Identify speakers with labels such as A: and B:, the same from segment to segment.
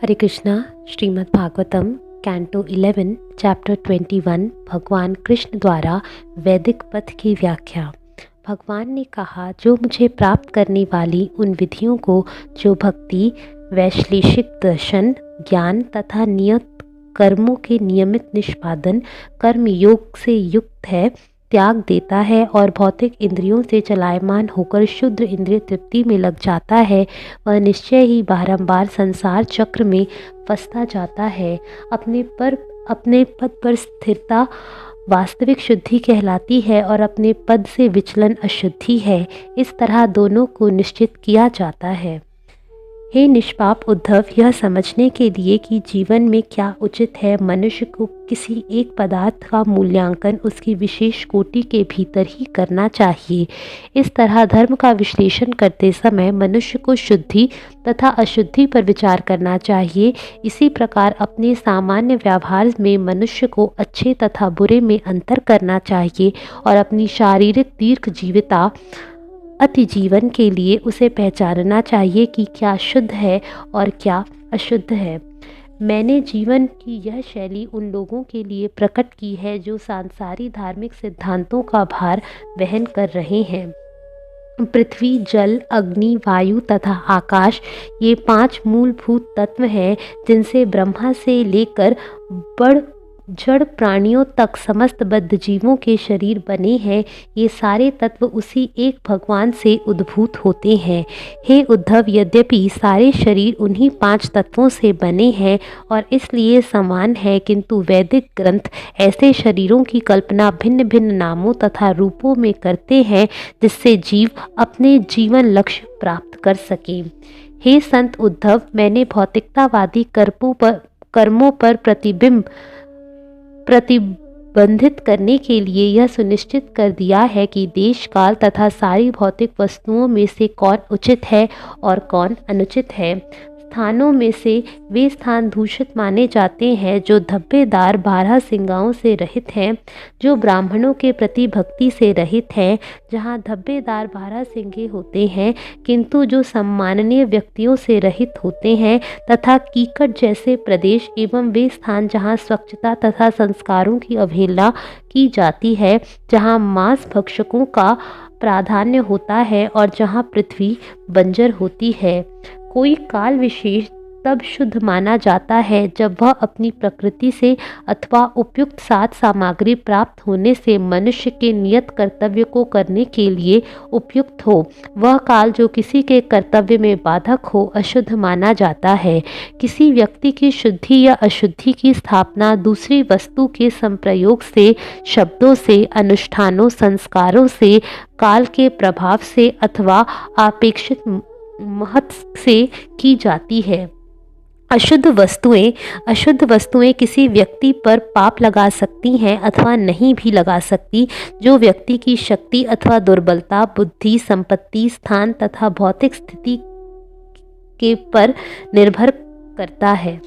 A: हरे Krishna. Shrimad Bhagavatam canto 11 chapter 21 भगवान कृष्ण द्वारा वैदिक पथ की व्याख्या। भगवान ने कहा, जो मुझे प्राप्त करने वाली उन विधियों को जो भक्ति, वैश्लेषिक दर्शन, ज्ञान तथा नियत कर्मों के नियमित निष्पादन कर्म योग से युक्त है, त्याग देता है और भौतिक इंद्रियों से चलायमान होकर शुद्ध इंद्रिय तृप्ति में लग जाता है, वह निश्चय ही बारंबार संसार चक्र में फंसता जाता है। अपने पद पर स्थिरता वास्तविक शुद्धि कहलाती है और अपने पद से विचलन अशुद्धि है। इस तरह दोनों को निश्चित किया जाता है। हे निष्पाप उद्धव, यह समझने के लिए कि जीवन में क्या उचित है, मनुष्य को किसी एक पदार्थ का मूल्यांकन उसकी विशेष कोटि के भीतर ही करना चाहिए। इस तरह धर्म का विश्लेषण करते समय मनुष्य को शुद्धि तथा अशुद्धि पर विचार करना चाहिए। इसी प्रकार अपने सामान्य व्यवहार में मनुष्य को अच्छे तथा बुरे में अंतर करना चाहिए और अपनी शारीरिक दीर्घ जीविता अति जीवन के लिए उसे पहचानना चाहिए कि क्या शुद्ध है और क्या अशुद्ध है। मैंने जीवन की यह शैली उन लोगों के लिए प्रकट की है जो सांसारिक धार्मिक सिद्धांतों का भार वहन कर रहे हैं। पृथ्वी, जल, अग्नि, वायु तथा आकाश ये 5 मूलभूत तत्व हैं जिनसे ब्रह्मा से लेकर जड़ प्राणियों तक समस्त बद्ध जीवों के शरीर बने हैं। ये सारे तत्व उसी एक भगवान से उद्भूत होते हैं। हे उद्धव, यद्यपि सारे शरीर उन्हीं 5 तत्वों से बने हैं और इसलिए समान है, किंतु वैदिक ग्रंथ ऐसे शरीरों की कल्पना भिन्न भिन्न नामों तथा रूपों में करते हैं जिससे जीव अपने जीवन लक्ष्य प्राप्त कर सके। हे संत उद्धव, मैंने भौतिकतावादी कर्मों पर प्रतिबंधित करने के लिए यह सुनिश्चित कर दिया है कि देश काल तथा सारी भौतिक वस्तुओं में से कौन उचित है और कौन अनुचित है। स्थानों में से वे स्थान दूषित माने जाते हैं जो धब्बेदार 12 सिंगाओं से रहित हैं, जो ब्राह्मणों के प्रति भक्ति से रहित हैं, जहाँ धब्बेदार 12 सिंगे होते हैं किंतु जो सम्माननीय व्यक्तियों से रहित होते हैं, तथा कीकट जैसे प्रदेश एवं वे स्थान जहाँ स्वच्छता तथा संस्कारों की अवहेलना की जाती है, जहाँ मांस भक्षकों का प्राधान्य होता है और जहाँ पृथ्वी बंजर होती है। कोई काल विशेष तब शुद्ध माना जाता है जब वह अपनी प्रकृति से अथवा उपयुक्त साध सामग्री प्राप्त होने से मनुष्य के नियत कर्तव्य को करने के लिए उपयुक्त हो। वह काल जो किसी के कर्तव्य में बाधक हो अशुद्ध माना जाता है। किसी व्यक्ति की शुद्धि या अशुद्धि की स्थापना दूसरी वस्तु के संप्रयोग से, शब्दों से, अनुष्ठानों, संस्कारों से, काल के प्रभाव से अथवा अपेक्षित महत्व से की जाती है। अशुद्ध वस्तुएं किसी व्यक्ति पर पाप लगा सकती हैं अथवा नहीं भी लगा सकती, जो व्यक्ति की शक्ति अथवा दुर्बलता, बुद्धि, संपत्ति, स्थान तथा भौतिक स्थिति के पर निर्भर करता है।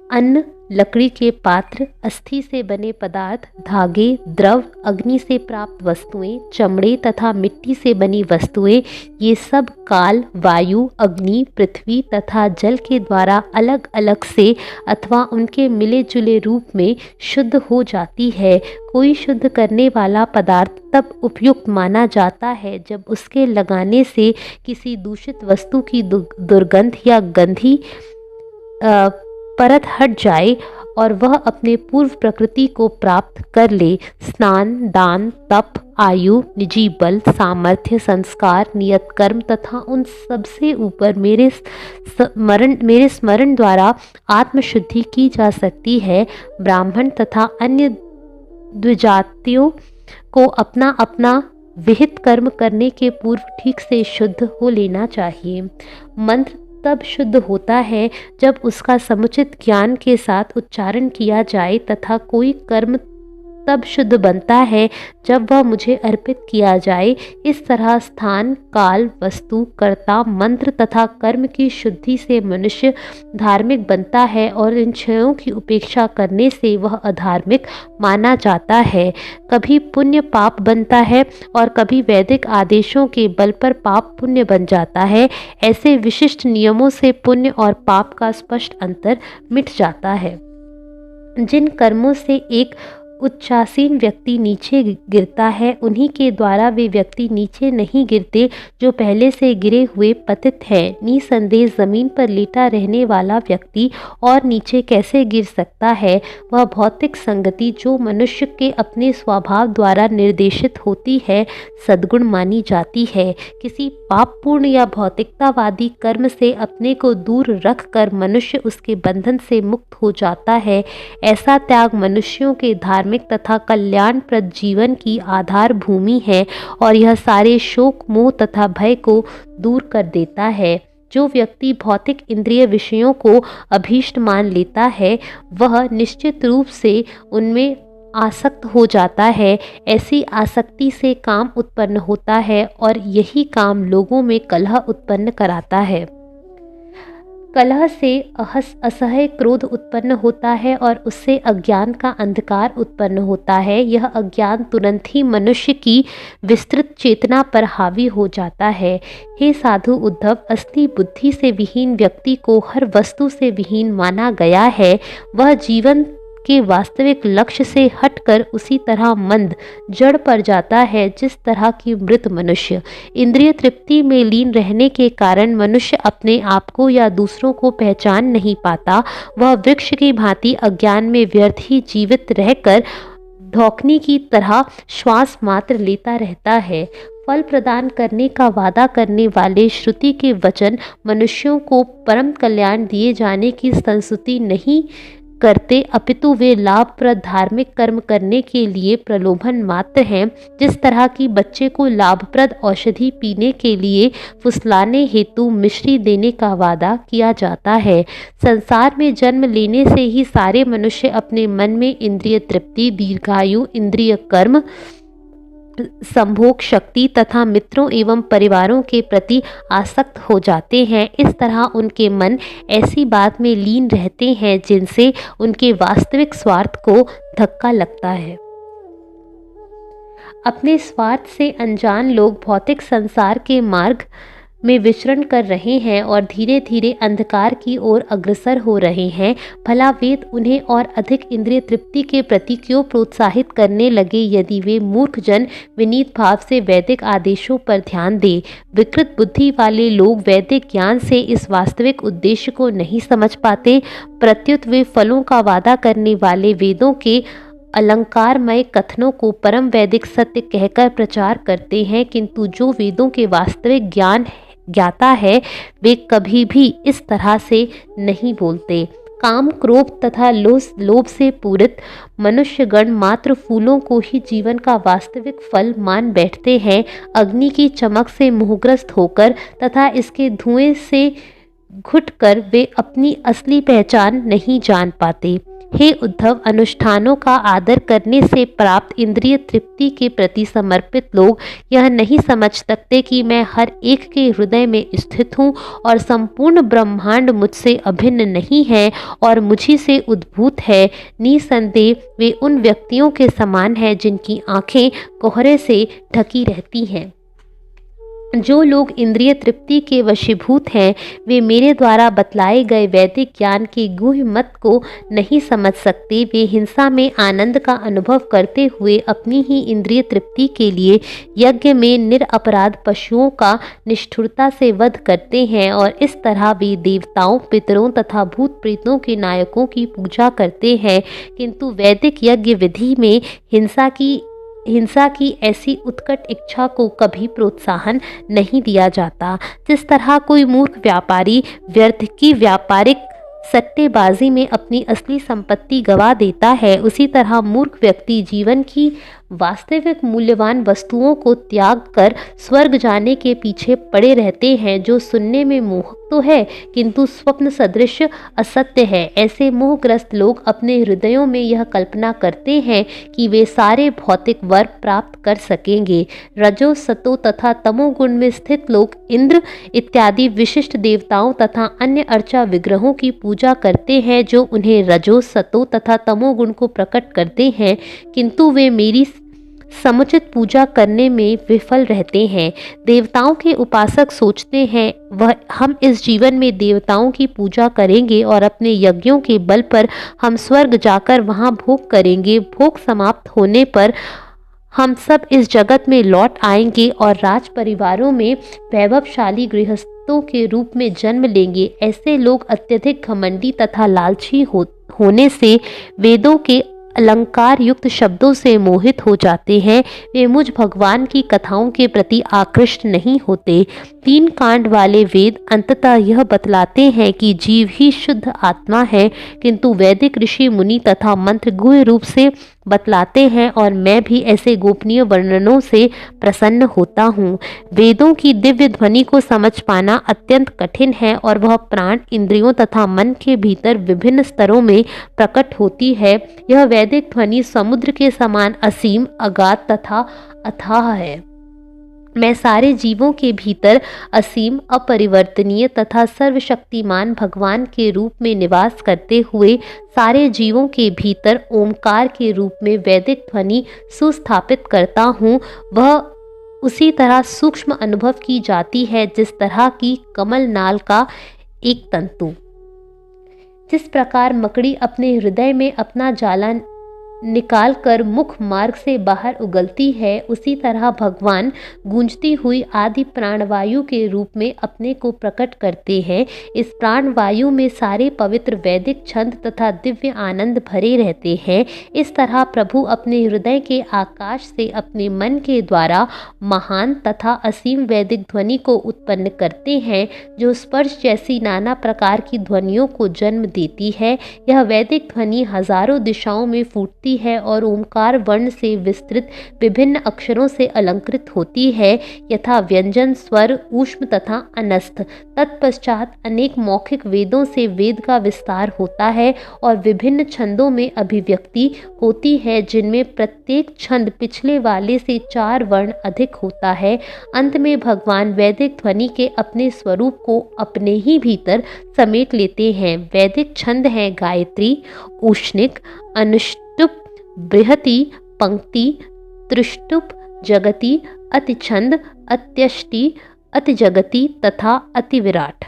A: अन्न, लकड़ी के पात्र, अस्थि से बने पदार्थ, धागे, द्रव, अग्नि से प्राप्त वस्तुएं, चमड़े तथा मिट्टी से बनी वस्तुएं, ये सब काल, वायु, अग्नि, पृथ्वी तथा जल के द्वारा अलग अलग से अथवा उनके मिले जुले रूप में शुद्ध हो जाती है। कोई शुद्ध करने वाला पदार्थ तब उपयुक्त माना जाता है जब उसके लगाने से किसी दूषित वस्तु की दुर्गंध या गंधी परत हट जाए और वह अपने पूर्व प्रकृति को प्राप्त कर ले। स्नान, दान, तप, आयु, निजी बल, सामर्थ्य, संस्कार, नियत कर्म तथा उन सबसे ऊपर मेरे स्मरण द्वारा आत्मशुद्धि की जा सकती है। ब्राह्मण तथा अन्य द्विजातियों को अपना अपना विहित कर्म करने के पूर्व ठीक से शुद्ध हो लेना चाहिए। मंत्र तब शुद्ध होता है जब उसका समुचित ज्ञान के साथ उच्चारण किया जाए तथा कोई कर्म तब शुद्ध बनता है जब वह मुझे अर्पित किया जाए। इस तरह स्थान, काल, वस्तु, कर्ता, मंत्र तथा कर्म की शुद्धि से मनुष्य धार्मिक बनता है और इन छयों की उपेक्षा करने से वह अधार्मिक माना जाता है। कभी पुण्य पाप बनता है और कभी वैदिक आदेशों के बल पर पाप पुण्य बन जाता है। ऐसे विशिष्ट नियमों से पुण्य और पाप का स्पष्ट अंतर मिट जाता है। जिन कर्मों से एक उच्चासीन व्यक्ति नीचे गिरता है, उन्हीं के द्वारा वे व्यक्ति नीचे नहीं गिरते जो पहले से गिरे हुए पतित हैं। निसंदेह जमीन पर लेटा रहने वाला व्यक्ति और नीचे कैसे गिर सकता है? वह भौतिक संगति जो मनुष्य के अपने स्वभाव द्वारा निर्देशित होती है, सद्गुण मानी जाती है। किसी पापपूर्ण या भौतिकतावादी कर्म से अपने को दूर रखकर मनुष्य उसके बंधन से मुक्त हो जाता है। ऐसा त्याग मनुष्यों के धार्मिक तथा कल्याणप्रद जीवन की आधार भूमि है और यह सारे शोक, मोह तथा भय को दूर कर देता है। जो व्यक्ति भौतिक इंद्रिय विषयों को अभीष्ट मान लेता है, वह निश्चित रूप से उनमें आसक्त हो जाता है। ऐसी आसक्ति से काम उत्पन्न होता है और यही काम लोगों में कलह उत्पन्न कराता है। कलह से असह्य क्रोध उत्पन्न होता है और उससे अज्ञान का अंधकार उत्पन्न होता है। यह अज्ञान तुरंत ही मनुष्य की विस्तृत चेतना पर हावी हो जाता है। हे साधु उद्धव, असली बुद्धि से विहीन व्यक्ति को हर वस्तु से विहीन माना गया है। वह जीवन के वास्तविक लक्ष्य से हटकर उसी तरह मंद, जड़ पर जाता है जिस तरह की मृत मनुष्य। इंद्रिय तृप्ति में लीन रहने के कारण मनुष्य अपने आप को या दूसरों को पहचान नहीं पाता। वह वृक्ष की भांति अज्ञान में व्यर्थ ही जीवित रहकर धौकनी की तरह श्वास मात्र लेता रहता है। फल प्रदान करने का वादा करने वाले श्रुति के वचन मनुष्यों को परम कल्याण दिए जाने की संस्तुति नहीं करते, अपितु वे लाभप्रद धार्मिक कर्म करने के लिए प्रलोभन मात्र हैं। जिस तरह की बच्चे को लाभप्रद औषधि पीने के लिए फुसलाने हेतु मिश्री देने का वादा किया जाता है। संसार में जन्म लेने से ही सारे मनुष्य अपने मन में इंद्रिय तृप्ति, दीर्घायु, इंद्रिय कर्म, संभोग शक्ति तथा मित्रों एवं परिवारों के प्रति आसक्त हो जाते हैं। इस तरह उनके मन ऐसी बात में लीन रहते हैं जिनसे उनके वास्तविक स्वार्थ को धक्का लगता है। अपने स्वार्थ से अनजान लोग भौतिक संसार के मार्ग में विचरण कर रहे हैं और धीरे धीरे अंधकार की ओर अग्रसर हो रहे हैं। भला वेद उन्हें और अधिक इंद्रिय तृप्ति के प्रति क्यों प्रोत्साहित करने लगे यदि वे मूर्ख जन विनीत भाव से वैदिक आदेशों पर ध्यान दें। विकृत बुद्धि वाले लोग वैदिक ज्ञान से इस वास्तविक उद्देश्य को नहीं समझ पाते, प्रत्युत वे फलों का वादा करने वाले वेदों के अलंकारमय कथनों को परम वैदिक सत्य कहकर प्रचार करते हैं, किंतु जो वेदों के वास्तविक ज्ञाता है वे कभी भी इस तरह से नहीं बोलते। काम, क्रोध तथा लोभ से पूरित मनुष्यगण मात्र फूलों को ही जीवन का वास्तविक फल मान बैठते हैं। अग्नि की चमक से मोहग्रस्त होकर तथा इसके धुएं से घुटकर वे अपनी असली पहचान नहीं जान पाते। हे उद्धव, अनुष्ठानों का आदर करने से प्राप्त इंद्रिय तृप्ति के प्रति समर्पित लोग यह नहीं समझ सकते कि मैं हर एक के हृदय में स्थित हूँ और संपूर्ण ब्रह्मांड मुझसे अभिन्न नहीं है और मुझी से उद्भूत है। निसंदेह वे उन व्यक्तियों के समान हैं जिनकी आंखें कोहरे से ढकी रहती हैं। जो लोग इंद्रिय तृप्ति के वशीभूत हैं वे मेरे द्वारा बतलाए गए वैदिक ज्ञान के गूढ़ मत को नहीं समझ सकते। वे हिंसा में आनंद का अनुभव करते हुए अपनी ही इंद्रिय तृप्ति के लिए यज्ञ में निरपराध पशुओं का निष्ठुरता से वध करते हैं और इस तरह वे देवताओं, पितरों तथा भूत प्रेतों के नायकों की पूजा करते हैं। किंतु वैदिक यज्ञ विधि में हिंसा की ऐसी उत्कट इच्छा को कभी प्रोत्साहन नहीं दिया जाता। जिस तरह कोई मूर्ख व्यापारी व्यर्थ की व्यापारिक सट्टेबाजी में अपनी असली संपत्ति गवा देता है, उसी तरह मूर्ख व्यक्ति जीवन की वास्तविक मूल्यवान वस्तुओं को त्याग कर स्वर्ग जाने के पीछे पड़े रहते हैं, जो सुनने में मोहक तो है किंतु स्वप्न सदृश असत्य है। ऐसे मोहग्रस्त लोग अपने हृदयों में यह कल्पना करते हैं कि वे सारे भौतिक वर प्राप्त कर सकेंगे। रजो, सतो तथा तमोगुण में स्थित लोग इंद्र इत्यादि विशिष्ट देवताओं तथा अन्य अर्चा विग्रहों की पूजा करते हैं, जो उन्हें रजो, सतो तथा तमोगुण को प्रकट करते हैं, किंतु वे मेरी समुचित पूजा करने में विफल रहते हैं। देवताओं के उपासक सोचते हैं वह हम इस जीवन में देवताओं की पूजा करेंगे और अपने यज्ञों के बल पर हम स्वर्ग जाकर वहां भोग करेंगे। भोग समाप्त होने पर हम सब इस जगत में लौट आएंगे और राज परिवारों में वैभवशाली गृहस्थों के रूप में जन्म लेंगे। ऐसे लोग अत्यधिक घमंडी तथा लालची होने से वेदों के अलंकार युक्त शब्दों से मोहित हो जाते हैं। वे मुझ भगवान की कथाओं के प्रति आकृष्ट नहीं होते। 3 कांड वाले वेद अंततः यह बतलाते हैं कि जीव ही शुद्ध आत्मा है, किंतु वैदिक ऋषि मुनि तथा मंत्र गुह्य रूप से बतलाते हैं और मैं भी ऐसे गोपनीय वर्णनों से प्रसन्न होता हूँ। वेदों की दिव्य ध्वनि को समझ पाना अत्यंत कठिन है और वह प्राण, इंद्रियों तथा मन के भीतर विभिन्न स्तरों में प्रकट होती है। यह वैदिक ध्वनि समुद्र के समान असीम, अगाध तथा अथाह है। मैं सारे जीवों के भीतर असीम, अपरिवर्तनीय तथा सर्वशक्तिमान भगवान के रूप में निवास करते हुए सारे जीवों के भीतर ओमकार के रूप में वैदिक ध्वनि सुस्थापित करता हूँ। वह उसी तरह सूक्ष्म अनुभव की जाती है जिस तरह की कमल नाल का एक तंतु। जिस प्रकार मकड़ी अपने हृदय में अपना जाला निकाल कर मुख मार्ग से बाहर उगलती है, उसी तरह भगवान गूंजती हुई आदि प्राणवायु के रूप में अपने को प्रकट करते हैं। इस प्राणवायु में सारे पवित्र वैदिक छंद तथा दिव्य आनंद भरे रहते हैं। इस तरह प्रभु अपने हृदय के आकाश से अपने मन के द्वारा महान तथा असीम वैदिक ध्वनि को उत्पन्न करते हैं, जो स्पर्श जैसी नाना प्रकार की ध्वनियों को जन्म देती है। यह वैदिक ध्वनि हजारों दिशाओं में फूटती है और ओमकार वर्ण से विस्तृत विभिन्न अक्षरों से अलंकृत होती है, यथा व्यंजन, स्वर, ऊष्म तथा अनस्त। तत्पश्चात अनेक मौखिक वेदों से वेद का विस्तार होता है और विभिन्न छंदों में अभिव्यक्ति होती है, जिनमें प्रत्येक छंद पिछले वाले से 4 वर्ण अधिक होता है। अंत में भगवान वैदिक ध्वनि के अपने स्वरूप को अपने ही भीतर समेट लेते हैं। वैदिक छंद हैं गायत्री, उष्णिक, अनुष्टुप, बृहति, पंक्ति, त्रिष्टुप, जगति, अतिछंद, अत्यष्टि, अतिजगति तथा अतिविराट।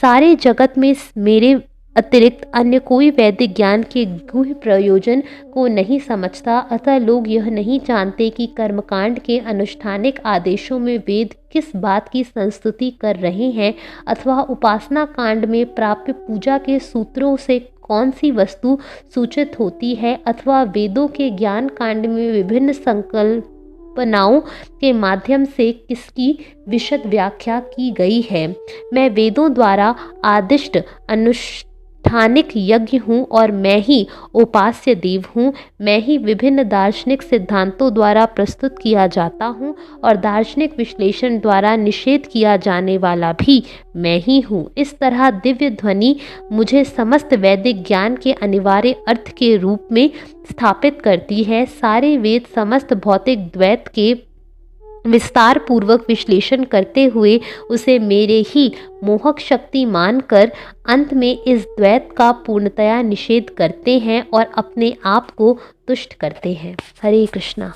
A: सारे जगत में मेरे अतिरिक्त अन्य कोई वैदिक ज्ञान के गूढ़ प्रयोजन को नहीं समझता। अतः लोग यह नहीं जानते कि कर्मकांड के अनुष्ठानिक आदेशों में वेद किस बात की संस्तुति कर रहे हैं, अथवा उपासना कांड में प्राप्य पूजा के सूत्रों से कौन सी वस्तु सूचित होती है, अथवा वेदों के ज्ञान कांड में विभिन्न संकल्पनाओं के माध्यम से किसकी विशद व्याख्या की गई है। मैं वेदों द्वारा आदिष्ट अनुष्ठानिक यज्ञ हूँ और मैं ही उपास्य देव हूँ। मैं ही विभिन्न दार्शनिक सिद्धांतों द्वारा प्रस्तुत किया जाता हूँ और दार्शनिक विश्लेषण द्वारा निषेध किया जाने वाला भी मैं ही हूँ। इस तरह दिव्य ध्वनि मुझे समस्त वैदिक ज्ञान के अनिवार्य अर्थ के रूप में स्थापित करती है। सारे वेद समस्त भौतिक द्वैत के विस्तार पूर्वक विश्लेषण करते हुए उसे मेरे ही मोहक शक्ति मानकर अंत में इस द्वैत का पूर्णतया निषेध करते हैं और अपने आप को तुष्ट करते हैं। हरे कृष्णा।